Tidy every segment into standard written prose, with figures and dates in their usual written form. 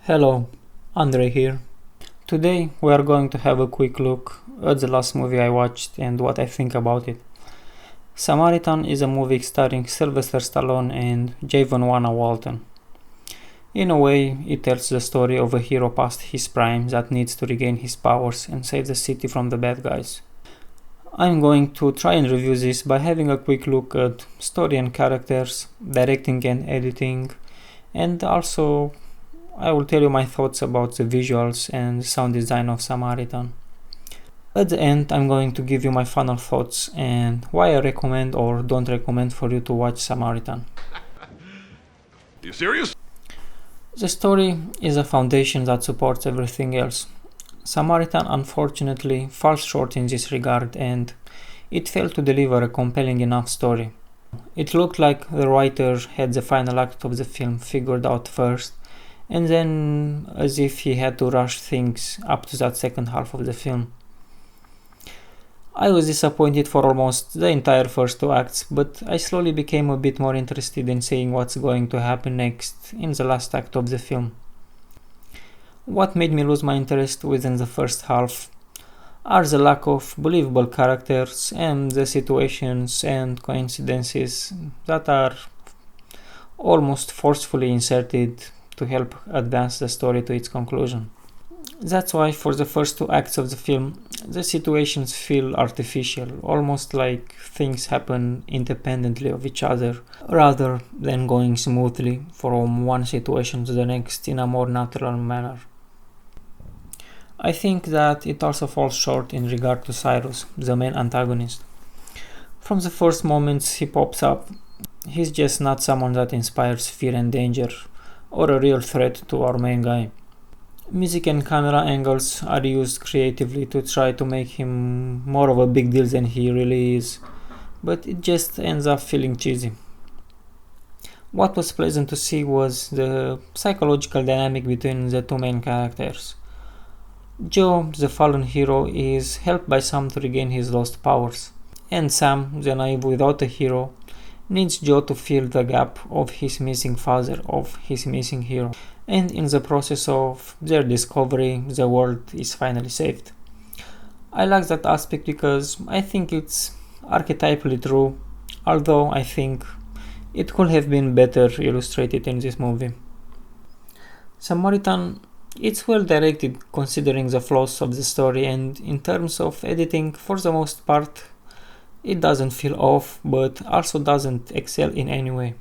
Hello, Andre here. Today we are going to have a quick look at the last movie I watched and what I think about it. Samaritan is a movie starring Sylvester Stallone and Javon Walton. In a way, it tells the story of a hero past his prime that needs to regain his powers and save the city from the bad guys. I'm going to try and review this by having a quick look at story and characters, directing and editing, and also I will tell you my thoughts about the visuals and sound design of Samaritan. At the end, I'm going to give you my final thoughts and why I recommend or don't recommend for you to watch Samaritan. You serious? The story is a foundation that supports everything else. Samaritan unfortunately falls short in this regard and it failed to deliver a compelling enough story. It looked like the writer had the final act of the film figured out first, and then as if he had to rush things up to that second half of the film. I was disappointed for almost the entire first two acts, but I slowly became a bit more interested in seeing what's going to happen next in the last act of the film. What made me lose my interest within the first half are the lack of believable characters and the situations and coincidences that are almost forcefully inserted to help advance the story to its conclusion. That's why for the first two acts of the film, the situations feel artificial, almost like things happen independently of each other, rather than going smoothly from one situation to the next in a more natural manner. I think that it also falls short in regard to Cyrus, the main antagonist. From the first moments he pops up, he's just not someone that inspires fear and danger, or a real threat to our main guy. Music and camera angles are used creatively to try to make him more of a big deal than he really is, but it just ends up feeling cheesy. What was pleasant to see was the psychological dynamic between the two main characters. Joe, the fallen hero, is helped by Sam to regain his lost powers, and Sam, the naive without a hero, needs Joe to fill the gap of his missing father, of his missing hero, and in the process of their discovery, the world is finally saved. I like that aspect because I think it's archetypally true, although I think it could have been better illustrated in this movie. Samaritan, it's well directed considering the flaws of the story, and in terms of editing, for the most part, it doesn't feel off, but also doesn't excel in any way.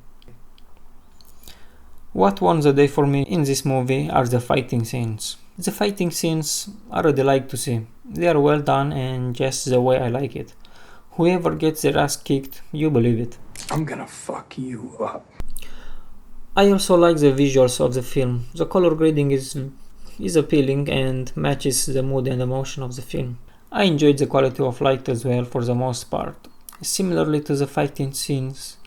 What won the day for me in this movie are the fighting scenes. The fighting scenes are a delight to see. They are well done and just the way I like it. Whoever gets their ass kicked, you believe it. I'm gonna fuck you up. I also like the visuals of the film. The color grading is appealing and matches the mood and emotion of the film. I enjoyed the quality of light as well for the most part. Similarly to the fighting scenes,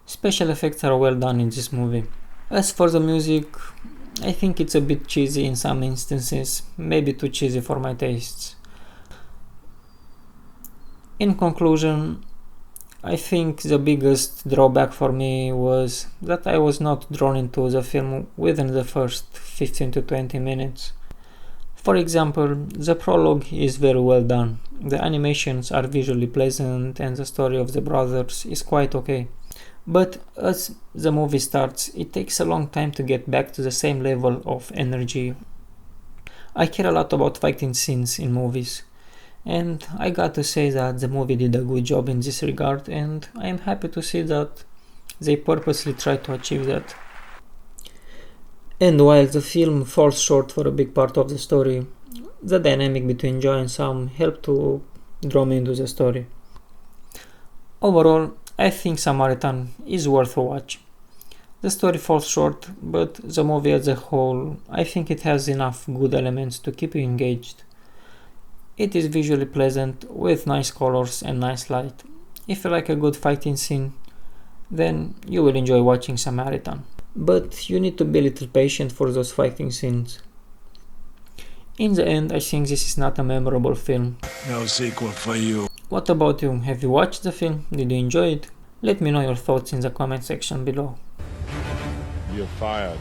special effects are well done in this movie. As for the music, I think it's a bit cheesy in some instances, maybe too cheesy for my tastes. In conclusion, I think the biggest drawback for me was that I was not drawn into the film within the first 15 to 20 minutes. For example, the prologue is very well done, the animations are visually pleasant and the story of the brothers is quite okay. But as the movie starts, it takes a long time to get back to the same level of energy. I care a lot about fighting scenes in movies, and I got to say that the movie did a good job in this regard, and I am happy to see that they purposely tried to achieve that. And while the film falls short for a big part of the story, the dynamic between Joe and Sam helped to draw me into the story. Overall, I think Samaritan is worth a watch. The story falls short, but the movie as a whole, I think it has enough good elements to keep you engaged. It is visually pleasant with nice colors and nice light. If you like a good fighting scene, then you will enjoy watching Samaritan. But you need to be a little patient for those fighting scenes. In the end, I think this is not a memorable film. No sequel for you. What about you? Have you watched the film? Did you enjoy it? Let me know your thoughts in the comment section below. You're fired.